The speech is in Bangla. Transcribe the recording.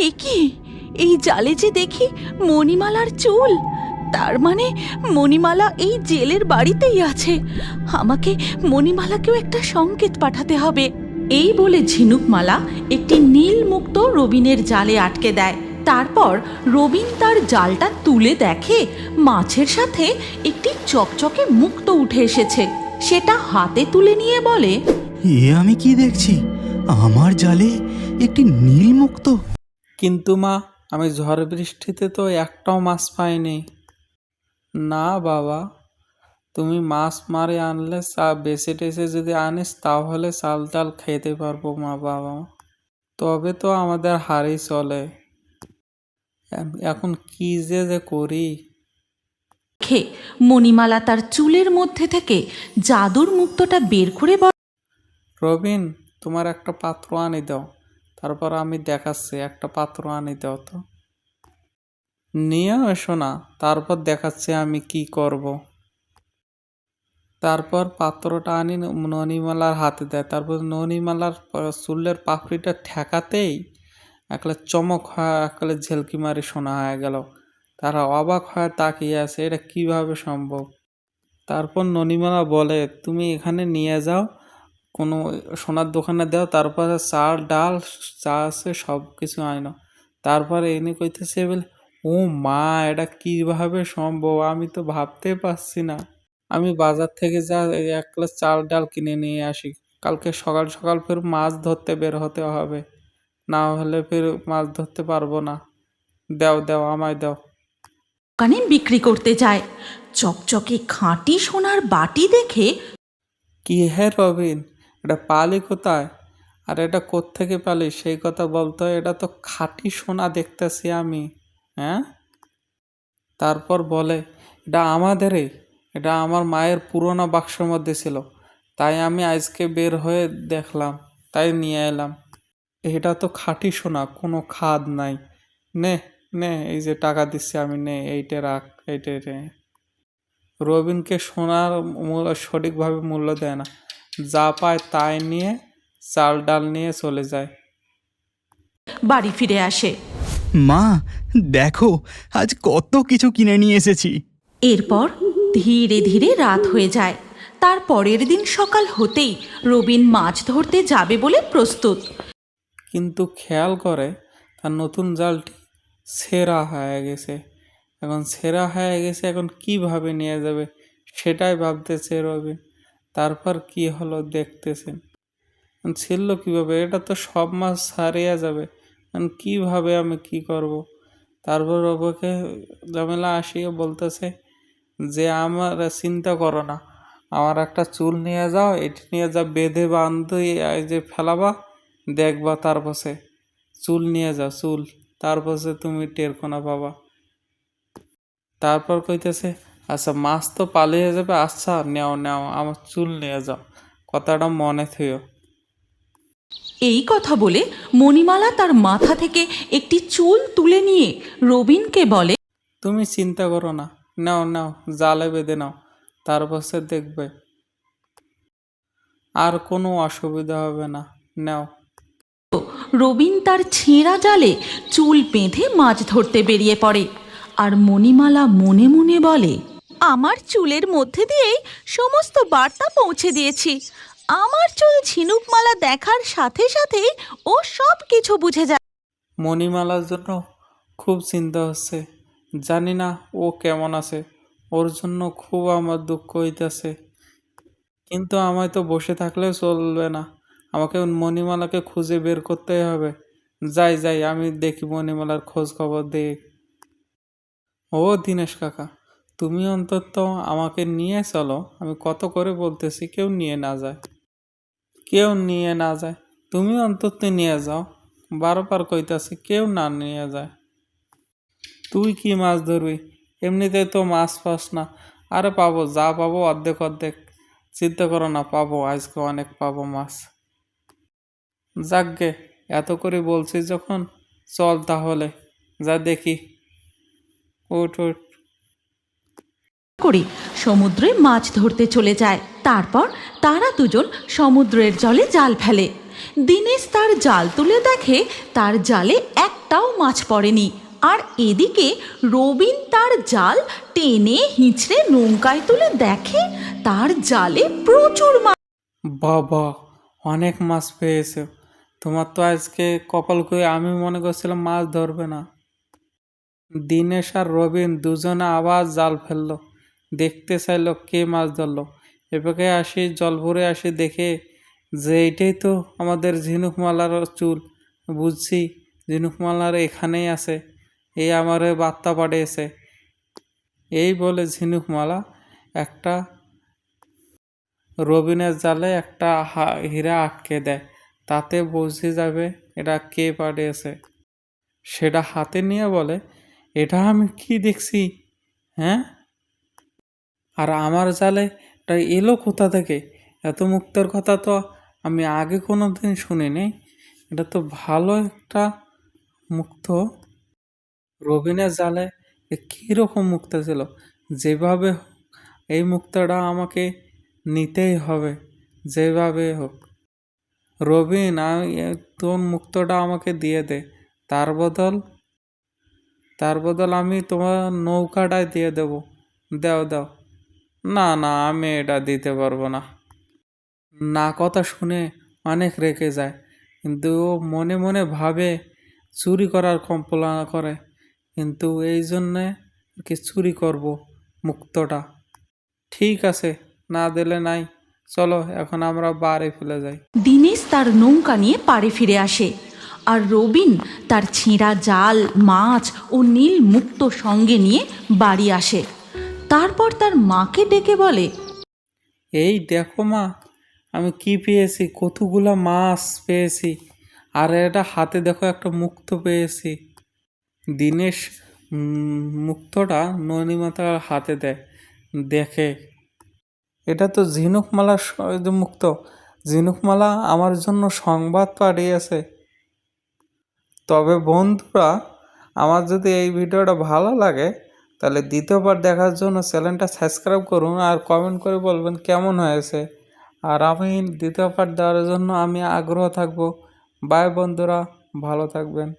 এ কি? এই জালে যে দেখি মণিমালার চুল। তার মানে মণিমালা এই জেলের বাড়িতেই আছে। আমাকে মণিমালাকেও একটা সংকেত পাঠাতে হবে। এই বলে ঝিনুকমালা একটি নীল মুক্তো রবিনের জালে আটকে দেয়। তারপর রবিন তার জালটা তুলে দেখে মাছের সাথে একটি চকচকে মুক্তো উঠে এসেছে। সেটা হাতে তুলে নিয়ে বলে, এ আমি কি দেখছি? আমার জালে একটি নীল মুক্তো। কিন্তু মা, আমি ঝড় বৃষ্টিতে তো একটাও মাছ পাইনি। না বাবা, তুমি মাছ মারে আনলে বেছে টেছে যদি আনিস তাহলে চাল ডাল খেতে পারবো মা বাবা, তবে তো আমাদের হাড়ি চলে। এখন কি যে করি। খে মণিমালা তার চুলের মধ্যে থেকে জাদুর মুক্তোটা বের করে বলে, রবিন, তোমার একটা পাত্র আনি দাও। তারপর আমি দেখাচ্ছি, একটা পাত্র আনি দাও তো। নিয়ে এসো না, তারপর দেখাচ্ছি আমি কি করব। তারপর পাত্রটা আনি ননিমালার হাতে দেয়। তারপর ননিমালার চুলের পাপড়িটা ঠেকাতেই একলা চমক হয়, একলা ঝেলকি মারি শোনা হয়ে গেল। তারা অবাক হয় তাকিয়ে আছে, এটা কিভাবে সম্ভব। তারপর ননিমালা বলে, তুমি এখানে নিয়ে যাও, কোনো সোনার দোকানে দাও, তারপরে চাল ডাল যা আছে সব কিছু আনো। তারপরে এনে কইতেছে বলে, ও মা, এটা কিভাবে সম্ভব, আমি তো ভাবতে পারছি না। আমি বাজার থেকে যা এক গ্লাস চাল ডাল কিনে নিয়ে আসি। কালকে সকাল সকাল ফের মাছ ধরতে বের হতে হবে, না হলে ফের মাছ ধরতে পারবো না। দাও দাও, আমায় দাও। দোকানে বিক্রি করতে যায়। চকচকে খাঁটি সোনার বাটি দেখে কি হে রবিন, এটা পালি কোথায়? আর এটা কোত্থেকে পালি সেই কথা বলতো। এটা তো খাঁটি সোনা দেখতেছি আমি। হ্যাঁ? তারপর বলে, এটা আমাদেরই, এটা আমার মায়ের পুরোনো বাক্সের মধ্যে ছিল, তাই আমি আজকে বের হয়ে দেখলাম, তাই নিয়ে এলাম। এটা তো খাঁটি সোনা, কোনো খাদ নাই। নে নে, এই যে টাকা দিচ্ছি আমি, নে এইটা রাখ, এইটা রে। রবিনকে সোনার সঠিকভাবে মূল্য দেয় না, যা পায় তাই নিয়ে চাল ডাল নিয়ে চলে যায়। বাড়ি ফিরে আসে। মা, দেখো আজ কত কিছু কিনে নিয়ে এসেছি। এরপর ধীরে ধীরে রাত হয়ে যায়। তার পরের দিন সকাল হতেই রবিন মাছ ধরতে যাবে বলে প্রস্তুত। কিন্তু খেয়াল করে তার নতুন জালটি ছেঁড়া হয়ে গেছে। এখন ছেঁড়া হয়ে গেছে, এখন কিভাবে নিয়ে যাবে সেটাই ভাবতেছে রবিন। তারপর কি হলো দেখতেছেন। ছিল কিভাবে, এটা তো সব মাছ হারিয়ে যাবে, এখন কিভাবে আমি কি করব। তারপর রবিকে ঝামেলা আসিয়ে বলতেছে যে, আমার চিন্তা করো না, আমার একটা চুল নিয়ে যাও, এটি নিয়ে যা বেঁধে বান্ধে এই যে ফেলাবা, দেখবা তারপরে চুল নিয়ে যাও, চুল, তারপরে তুমি টেরকোনা পাবা। তারপর কইতেছে, আচ্ছা মাছ তো পালিয়ে যাবে, আচ্ছা নেও নেও, আমার চুল নিয়ে যাও, কথাটা মনে থইও। এই কথা বলে মণিমালা তার মাথা থেকে একটি চুল তুলে নিয়ে রবিনকে বলে, তুমি চিন্তা করো না, নাও নাও, জালে বেঁধে নাও, তারপরে দেখবে আর কোনো অসুবিধা হবে না, নাও। রবিন তার ছেঁড়া জালে চুল বেঁধে মাছ ধরতে বেরিয়ে পড়ে। আর মণিমালা মনে মনে বলে, আমার চুলের মধ্যে দিয়েই সমস্ত বার্তা পৌঁছে দিয়েছি। আমার চুল ঝিনুকমালা দেখার সাথে সাথেই ও সব কিছু বুঝে যায়। মণিমালার জন্য খুব চিন্তা হচ্ছে, জানি না ও কেমন আছে, ওর জন্য খুব আমার দুঃখ হইতেছে। কিন্তু আমায় তো বসে থাকলেও চলবে না, আমাকে মণিমালাকে খুঁজে বের করতেই হবে। যাই যাই, আমি দেখি মণিমালার খোঁজ খবর দিই। ও দীনেশ কাকা, তুমি অন্তত আমাকে নিয়ে চলো, আমি কত করে বলতেছি কেউ নিয়ে না যায়, কেউ নিয়ে না যায়, তুমি অন্তত নিয়ে যাও, বারবার কইতাছি কেউ না নিয়ে যায়। তুই কি মাছ ধরবি, এমনিতে তো মাছ পাস না। আরে পাবো, যা পাবো অর্ধেক অর্ধেক, চিন্তা করো না, পাবো, আজকে অনেক পাবো মাছ। যাকগে, এত করে বলছিস যখন, চল তাহলে, যা দেখি। উঠ উঠ। করে সমুদ্রে মাছ ধরতে চলে যায়। তারপর তারা দুজন সমুদ্রের জলে জাল ফেলে। দিনেশ তার জাল তুলে দেখে তার জালে একটাও মাছ পড়েনি। আর এদিকে রবিন তার জাল টেনে হিঁচড়ে নৌকায় তুলে দেখে তার জালে প্রচুর মাছ। বাবা, অনেক মাছ পেয়েছো। তোমার তো আজকে কপাল কই, আমি মনে করছিলাম মাছ ধরবে না। দিনেশ আর রবিন দুজনে আবার জাল ফেললো, দেখতে চাইলো কে মাছ ধরলো। এপাকে আসি, জল ভরে আসি, দেখে যে এইটাই তো আমাদের ঝিনুকমালার চুল। বুঝছি ঝিনুকমালার এখানেই আছে, এই আমার বার্তা পাঠিয়েছে। এই বলে ঝিনুকমালা একটা রবিনের জালে একটা হীরা আটকে দেয়। তাতে বুঝে যাবে এটা কে পাঠিয়েছে। সেটা হাতে নিয়ে বলে, এটা আমি কি দেখছি, হ্যাঁ? আর আমার জালে এটা এলো কোথা থেকে? এত মুক্তোর কথা তো আমি আগে কোনো দিন শুনিনি। এটা তো ভালো একটা মুক্তো। রবিনের জালে কীরকম মুক্তো ছিল? যেভাবে হোক এই মুক্তোটা আমাকে নিতেই হবে, যেভাবে হোক। রবিন, তোর মুক্তোটা আমাকে দিয়ে দে। তার বদল তার বদল আমি তোমার নৌকাটাই দিয়ে দেব। দাও দাও। না না, আমি এটা দিতে পারবো না। না কথা শুনে অনেক রেগে যায়, কিন্তু ও মনে মনে ভাবে চুরি করার কল্পনা করে। কিন্তু এই জন্যে কি চুরি করব মুক্তটা। ঠিক আছে, না দিলে নাই। চলো এখন আমরা বাড়ি ফেলে যাই। দিনেশ তার নৌকা নিয়ে পাড়ে ফিরে আসে, আর রবিন তার ছেঁড়া জাল, মাছ ও নীল মুক্ত সঙ্গে নিয়ে বাড়ি আসে। তারপর তার মাকে ডেকে বলে, এই দেখো মা, আমি কি পেয়েছি, কতগুলা মাছ পেয়েছি। আর এটা হাতে দেখো একটা মুক্তো পেয়েছি। দিনেশ মুক্তোটা ননিমাতার হাতে দেয়। দেখে এটা তো ঝিনুকমালার যে মুক্ত। ঝিনুকমালা আমার জন্য সংবাদ পাঠিয়েছে। তবে বন্ধুরা, আমার যদি এই ভিডিওটা ভালো লাগে তাহলে দ্বিতীয়বার দেখার জন্য চ্যানেলটা সাবস্ক্রাইব করুন আর কমেন্ট করে বলবেন কেমন হয়েছে। আর আমি দ্বিতীয় পার্ট দেওয়ার জন্য আমি আগ্রহ থাকবো। বাই বন্ধুরা, ভালো থাকবেন।